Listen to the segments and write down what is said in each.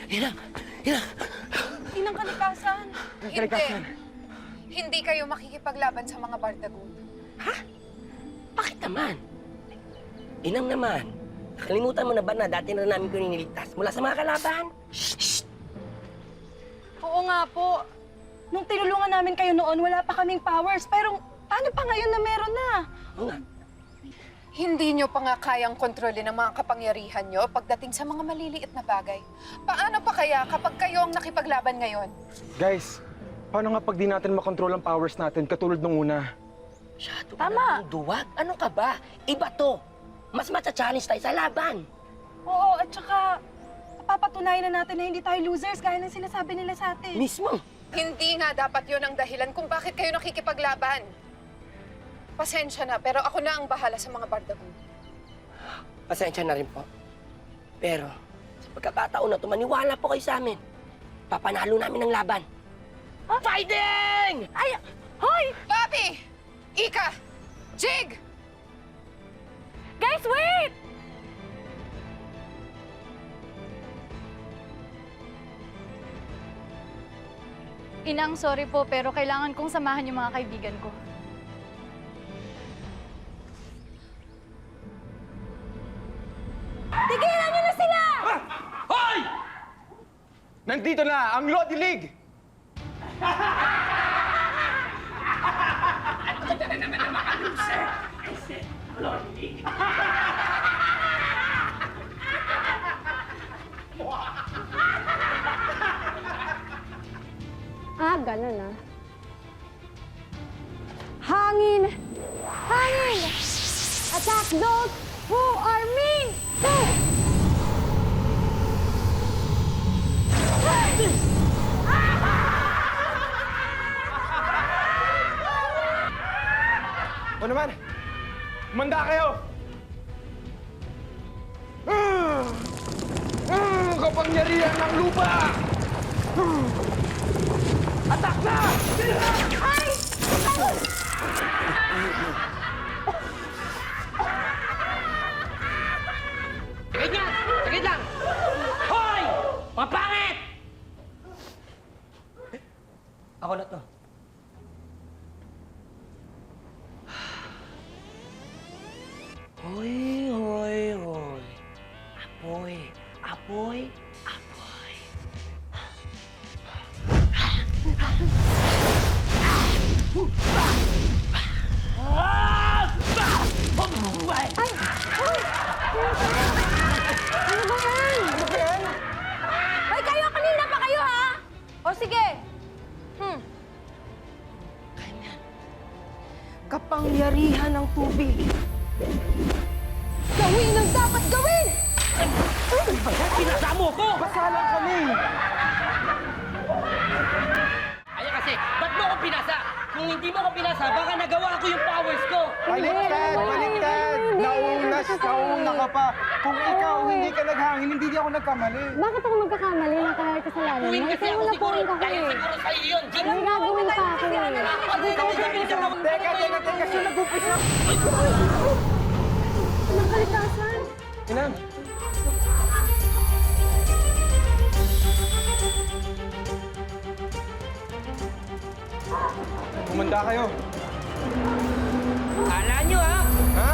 Inang! Inang! Inang kalikasan. Kalikasan. Hindi kayo makikipaglaban sa mga Bardagun. Ha? Bakit naman? Inang naman, nakalimutan mo na ba na dati na namin ko niniligtas mula sa mga kalaban? Shh! Oo nga po. Nung tinulungan namin kayo noon, wala pa kaming powers. Pero paano pa ngayon na meron na? Oo nga. Hindi nyo pa nga kayang kontrolin ang mga kapangyarihan nyo pagdating sa mga maliliit na bagay. Paano pa kaya kapag kayo ang nakipaglaban ngayon? Guys, paano nga pag di natin makontrol ang powers natin katulad nung una? Masyado Tama. ka duwag. Ano ka ba? Iba to. Mas matcha-challenge tayo sa laban. Oo, at saka papatunayan na natin na hindi tayo losers gaya ng sinasabi nila sa atin. Mismo. Hindi nga dapat yon ang dahilan kung bakit kayo nakikipaglaban. Pasensya na, pero ako na ang bahala sa mga Bardagun. Pasensya na rin po. Pero, sa pagkakataon na ito, maniwala po kayo sa amin. Papanalo namin ang laban. Fighting! Ay! Hoy! Papi! Ika! Jig! Guys, wait! Inang, sorry po, pero kailangan kong samahan yung mga kaibigan ko. Tigilan niyo na sila! Hoy! Nandito na ang Lodi League! Ah, ganun ah. Hangin! Hangin! Attack those who are mean! Go! O naman, manda kayo! Kapangyarihan ng lupa! Atak na! Saglit nga! Saglit lang! Hoy! Mga pangit! Ako na to. Hoy, hoy, hoy. Apoy, apoy, apoy. Ano ba yan? Hoy, kayo! Kanina pa kayo, ha? O sige. Kapangyarihan ng tubig. Gawin ang dapat gawin! Pinasa mo ko! Basalan kami! Ay kasi, ba't mo ko pinasa? Kung hindi mo ko pinasa, baka nagawa ko yung powers ko! Baliktad! Baliktad! Nauna ka pa! Kung ikaw hindi ka naghangin, hindi ako nagkamali! Bakit ako magkakamali na kaya kasalanan Puwing mo? kasi Ikaw ako na siguro, puwing ka dahil eh. siguro sa'yo yun, Jing! May gagawin pa ako eh. Teka! Siya nag-upisa! Anong kalikasan? Inang! Kumanda kayo! Kala nyo ha? Ha?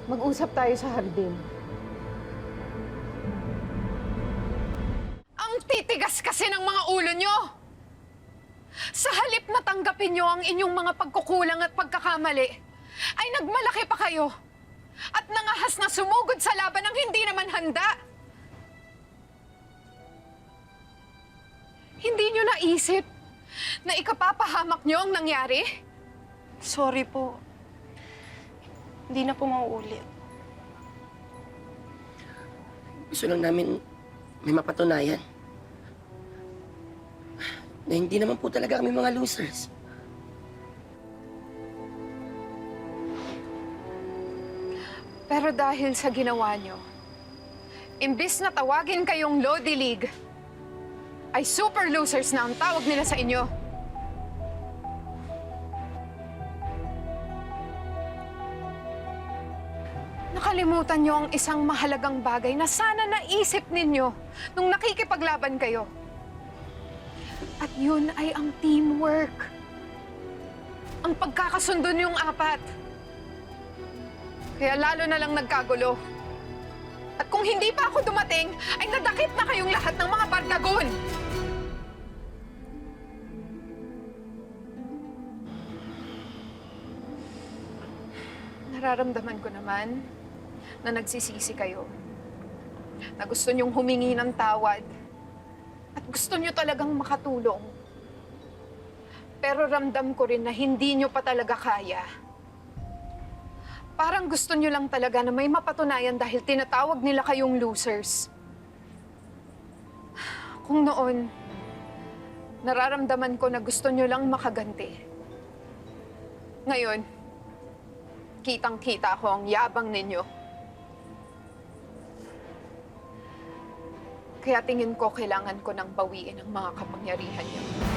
Mag-usap tayo sa hardin. Ang titigas kasi ng mga ulo nyo! Sa halip na tanggapin nyo ang inyong mga pagkukulang at pagkakamali, ay nagmalaki pa kayo at nangahas na sumugod sa laban ng hindi naman handa. Hindi nyo naisip na ikapapahamak nyo ang nangyari? Sorry po. Hindi na po mauulit. Gusto lang namin may mapatunayan na hindi naman po talaga kami mga losers. Pero dahil sa ginawa nyo, Imbis na tawagin kayong Lodi League, ay super losers na ang tawag nila sa inyo. Nakalimutan niyo ang isang mahalagang bagay na sana naisip ninyo nung nakikipaglaban kayo. At yun ay ang teamwork. Ang pagkakasundo niyong apat. Kaya lalo na lang nagkagulo. At kung hindi pa ako dumating, ay nadakip na kayong lahat ng mga bardagon. Nararamdaman ko naman na nagsisisi kayo. Na gusto niyong humingi ng tawad. At gusto niyo talagang makatulong. Pero ramdam ko rin na hindi niyo pa talaga kaya. Parang gusto niyo lang talaga na may mapatunayan dahil tinatawag nila kayong losers. Kung noon, nararamdaman ko na gusto niyo lang makaganti. Ngayon, kitang-kita ko ang yabang ninyo. Kaya tingin ko kailangan ko nang bawiin ang mga kapangyarihan niyo.